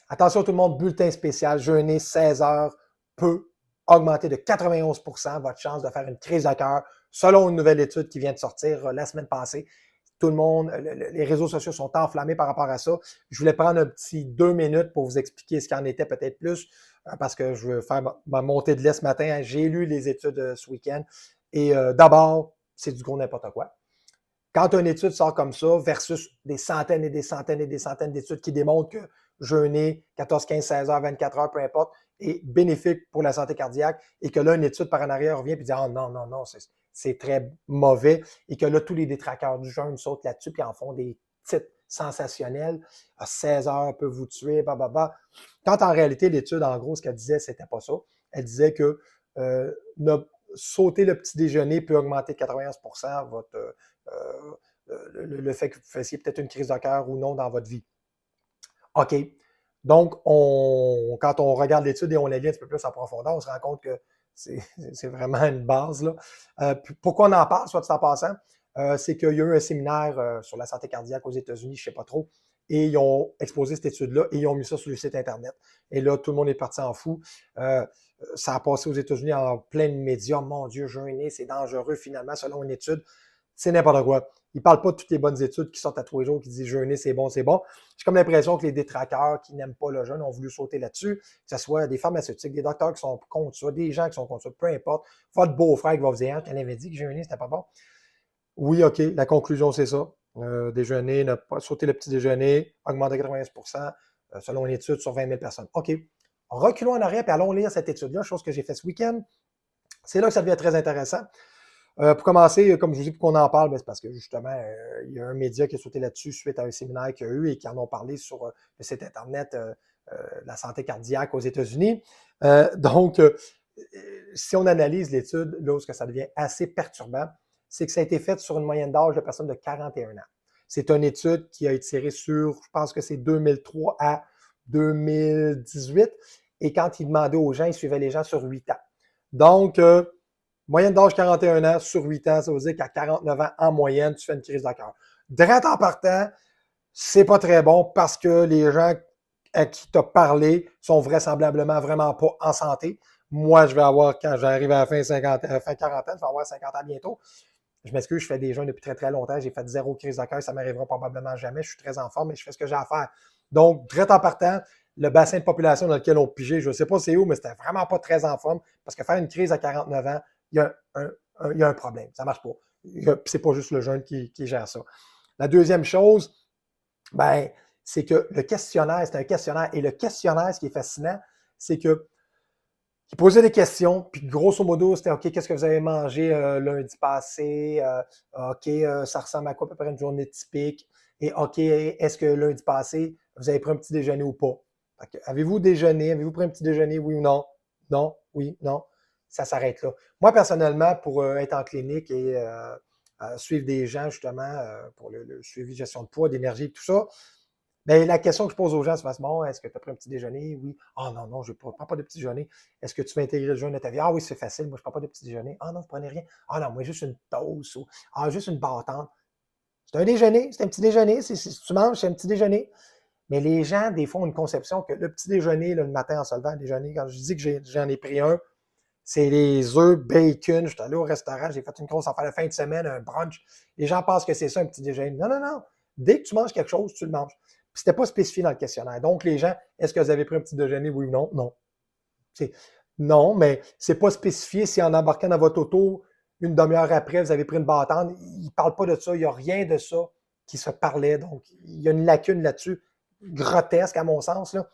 Attention tout le monde, bulletin spécial, jeûner 16 heures peut augmenter de 91% votre chance de faire une crise de cœur, selon une nouvelle étude qui vient de sortir la semaine passée. Tout le monde, les réseaux sociaux sont enflammés par rapport à ça. Je voulais prendre un petit 2 minutes pour vous expliquer ce qu'il en était peut-être plus, parce que je veux faire ma montée de lait ce matin. J'ai lu les études ce week-end. Et d'abord, c'est du gros n'importe quoi. Quand une étude sort comme ça, versus des centaines et des centaines et des centaines d'études qui démontrent que jeûner 14, 15, 16 heures, 24 heures, peu importe, est bénéfique pour la santé cardiaque, et que là, une étude par en arrière revient et dit « Ah non, non, non, c'est très mauvais », et que là, tous les détraqueurs du jeûne sautent là-dessus et en font des titres sensationnels. « 16 heures peut vous tuer, bah. » Quand en réalité, l'étude, en gros, ce qu'elle disait, c'était pas ça. Elle disait que sauter le petit déjeuner peut augmenter de 91% votre le fait que vous fassiez peut-être une crise de cœur ou non dans votre vie. OK. Donc, quand on regarde l'étude et on la lit un petit peu plus en profondeur, on se rend compte que c'est vraiment une base, là. Pourquoi on en parle, soit en passant? C'est qu'il y a eu un séminaire sur la santé cardiaque aux États-Unis, je ne sais pas trop, et ils ont exposé cette étude-là et ils ont mis ça sur le site Internet. Et là, tout le monde est parti en fou. Ça a passé aux États-Unis en plein médias. Mon Dieu, jeûner, c'est dangereux finalement, selon une étude. C'est n'importe quoi. Ils ne parlent pas de toutes les bonnes études qui sortent à tous les jours, qui disent jeûner, c'est bon, c'est bon. J'ai comme l'impression que les détraqueurs qui n'aiment pas le jeûne ont voulu sauter là-dessus, que ce soit des pharmaceutiques, des docteurs qui sont contre ça, des gens qui sont contre ça, peu importe. Votre beau-frère qui va vous dire, qu'elle avait dit que jeûner, c'était pas bon. Oui, OK, la conclusion, c'est ça. Déjeuner, ne pas sauter le petit déjeuner, augmenter de 90%, selon une étude sur 20 000 personnes. OK. Reculons en arrière et allons lire cette étude-là, chose que j'ai fait ce week-end. C'est là que ça devient très intéressant. Pour commencer, comme je vous dis, pour qu'on en parle, c'est parce que justement, il y a un média qui a sauté là-dessus suite à un séminaire qu'il y a eu et qui en ont parlé sur le site Internet la santé cardiaque aux États-Unis. Donc, si on analyse l'étude, là où ça devient assez perturbant, c'est que ça a été fait sur une moyenne d'âge de personnes de 41 ans. C'est une étude qui a été tirée sur, je pense que c'est 2003 à 2018. Et quand ils demandaient aux gens, ils suivaient les gens sur 8 ans. Donc, moyenne d'âge 41 ans sur 8 ans, ça veut dire qu'à 49 ans, en moyenne, tu fais une crise de cœur. Direct en partant, c'est pas très bon parce que les gens à qui tu as parlé sont vraisemblablement vraiment pas en santé. Moi, je vais avoir, quand j'arrive à la fin 50, fin 40 ans, je vais avoir 50 ans bientôt. Je m'excuse, je fais des jeûnes depuis très, très longtemps. J'ai fait 0 crise de cœur, ça m'arrivera probablement jamais. Je suis très en forme, mais je fais ce que j'ai à faire. Donc, direct en partant, le bassin de population dans lequel on pigeait, je ne sais pas c'est où, mais c'était vraiment pas très en forme parce que faire une crise à 49 ans, il y a un problème. Ça ne marche pas. C'est pas juste le jeûne qui gère ça. La deuxième chose, ben, c'est que le questionnaire, c'est un questionnaire. Et le questionnaire, ce qui est fascinant, c'est que il posait des questions, puis grosso modo, c'était OK, qu'est-ce que vous avez mangé lundi passé? OK, ça ressemble à quoi à peu près une journée typique? Et OK, est-ce que lundi passé, vous avez pris un petit déjeuner ou pas? Avez-vous déjeuné? Avez-vous pris un petit déjeuner, oui ou non? Non, oui, non. Ça s'arrête là. Moi, personnellement, pour être en clinique et suivre des gens, justement, pour le suivi de gestion de poids, d'énergie et tout ça, mais la question que je pose aux gens, c'est bon, est-ce que tu as pris un petit déjeuner? Oui. Ah non, non, je ne prends pas de petit déjeuner. Est-ce que tu vas intégrer le jeûne de ta vie? Ah oui, c'est facile, moi je ne prends pas de petit déjeuner. Ah non, vous ne prenez rien. Ah non, moi juste une toast ou juste une bâtante. C'est un déjeuner, c'est un petit déjeuner. Si tu manges, c'est un petit déjeuner. Mais les gens, des fois, ont une conception que le petit déjeuner, là, le matin en se levant, le déjeuner, quand je dis que j'en ai pris un, c'est les œufs, bacon. Je suis allé au restaurant, j'ai fait une grosse affaire de fin de semaine, un brunch. Les gens pensent que c'est ça, un petit déjeuner. Non, non, non. Dès que tu manges quelque chose, tu le manges. Puis c'était pas spécifié dans le questionnaire. Donc, les gens, est-ce que vous avez pris un petit déjeuner, oui ou non? Non. C'est, non, mais c'est pas spécifié si en embarquant dans votre auto, une demi-heure après, vous avez pris une bâtante. Ils ne parlent pas de ça. Il n'y a rien de ça qui se parlait. Donc, il y a une lacune là-dessus, grotesque à mon sens, là.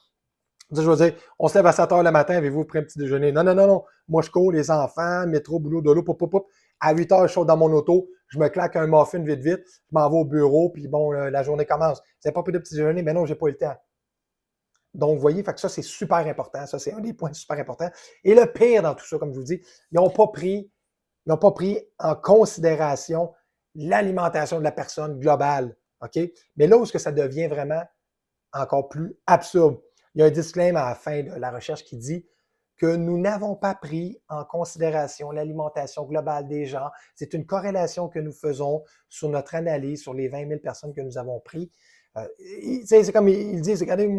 Je veux dire, on se lève à 7 heures le matin, avez-vous pris un petit déjeuner? Non, non, non, non. Moi, je cours, les enfants, métro, boulot, dodo, pop, pop, pop. À 8 heures, je saute dans mon auto, je me claque un muffin vite, vite, je m'en vais au bureau, puis bon, la journée commence. Vous n'avez pas pris de petit déjeuner? Mais non, j'ai pas eu le temps. Donc, vous voyez, fait que ça, c'est super important. Ça, c'est un des points super importants. Et le pire dans tout ça, comme je vous dis, ils n'ont pas pris en considération l'alimentation de la personne globale. OK? Mais là où est-ce que ça devient vraiment encore plus absurde, il y a un disclaimer à la fin de la recherche qui dit que nous n'avons pas pris en considération l'alimentation globale des gens. C'est une corrélation que nous faisons sur notre analyse sur les 20 000 personnes que nous avons pris. C'est comme ils disent, regardez,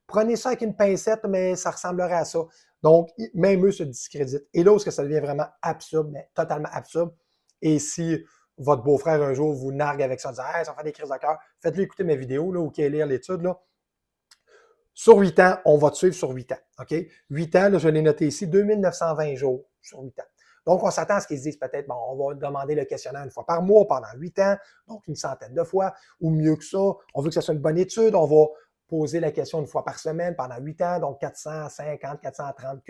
prenez ça avec une pincette, mais ça ressemblerait à ça. Donc, même eux se discréditent. Et là où ça devient vraiment absurde, mais totalement absurde, et si votre beau-frère un jour vous nargue avec ça, en disant hey, ça fait des crises de cœur, faites-lui écouter mes vidéos là, ou qu'il lire l'étude. Là. Sur 8 ans, on va te suivre sur 8 ans. OK? 8 ans, là, je l'ai noté ici, 2920 jours sur 8 ans. Donc, on s'attend à ce qu'ils se disent peut-être, bon, on va demander le questionnaire une fois par mois pendant 8 ans, donc une centaine de fois, ou mieux que ça, on veut que ce soit une bonne étude, on va poser la question une fois par semaine pendant 8 ans, donc 450, 430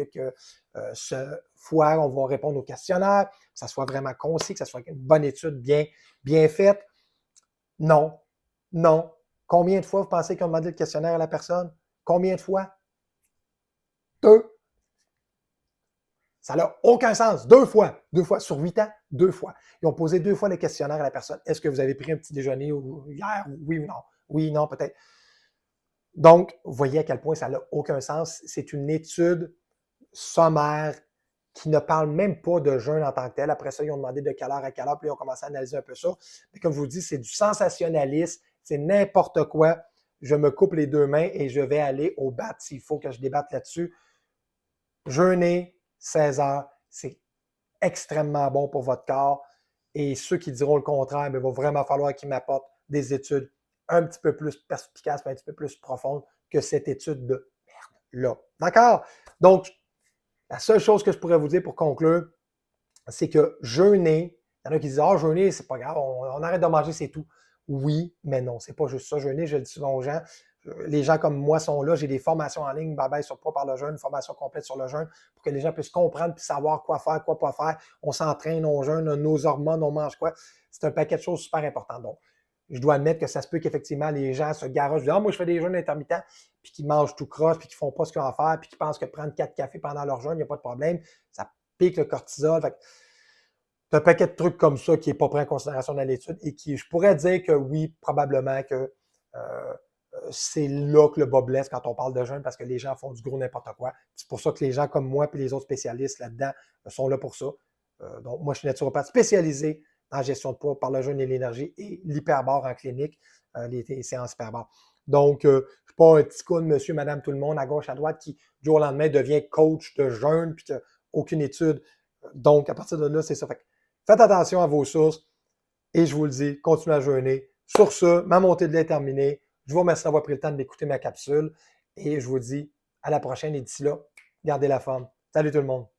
fois, on va répondre au questionnaire, que ça soit vraiment concis, que ça soit une bonne étude bien faite. Non, non. Combien de fois vous pensez qu'ils ont demandé le questionnaire à la personne? Combien de fois? 2. Ça n'a aucun sens. 2 fois. 2 fois. Sur 8 ans, 2 fois. Ils ont posé 2 fois le questionnaire à la personne. Est-ce que vous avez pris un petit déjeuner hier? Oui ou non? Oui, non, peut-être. Donc, vous voyez à quel point ça n'a aucun sens. C'est une étude sommaire qui ne parle même pas de jeûne en tant que tel. Après ça, ils ont demandé de quelle heure à quelle heure, puis ils ont commencé à analyser un peu ça. Mais comme je vous dis, c'est du sensationnalisme, c'est n'importe quoi. Je me coupe les 2 mains et je vais aller au bat s'il faut que je débatte là-dessus. Jeûner 16 heures, c'est extrêmement bon pour votre corps. Et ceux qui diront le contraire, il va vraiment falloir qu'ils m'apportent des études un petit peu plus perspicaces, un petit peu plus profondes que cette étude de merde-là. D'accord? Donc, la seule chose que je pourrais vous dire pour conclure, c'est que jeûner, il y en a qui disent ah, jeûner, c'est pas grave, on arrête de manger, c'est tout. Oui, mais non, c'est pas juste ça. Jeûner, je le dis souvent aux gens. Les gens comme moi sont là, j'ai des formations en ligne, Bye sur Poids par le jeûne, une formation complète sur le jeûne, pour que les gens puissent comprendre et savoir quoi faire, quoi pas faire. On s'entraîne, on jeûne, nos hormones, on mange quoi. C'est un paquet de choses super importantes. Donc, je dois admettre que ça se peut qu'effectivement, les gens se garochent, disent ah, moi, je fais des jeûnes intermittents, puis qu'ils mangent tout croche, puis qu'ils font pas ce qu'ils ont à faire, puis qu'ils pensent que prendre 4 cafés pendant leur jeûne, il n'y a pas de problème. Ça pique le cortisol. Fait un paquet de trucs comme ça qui n'est pas pris en considération dans l'étude et qui, je pourrais dire que oui, probablement que c'est là que le bas blesse quand on parle de jeûne parce que les gens font du gros n'importe quoi. C'est pour ça que les gens comme moi et les autres spécialistes là-dedans sont là pour ça. Donc, moi, je suis naturopathe spécialisé en gestion de poids par le jeûne et l'énergie et l'hyperbare en clinique, les séances hyperbare. Donc, je ne suis pas un petit coup de monsieur, madame, tout le monde à gauche, à droite qui, du jour au lendemain, devient coach de jeûne puis qui n'a aucune étude. Donc, à partir de là, c'est ça. Fait faites attention à vos sources et je vous le dis, continuez à jeûner. Sur ce, ma montée de lait est terminée. Je vous remercie d'avoir pris le temps d'écouter ma capsule et je vous dis à la prochaine et d'ici là, gardez la forme. Salut tout le monde!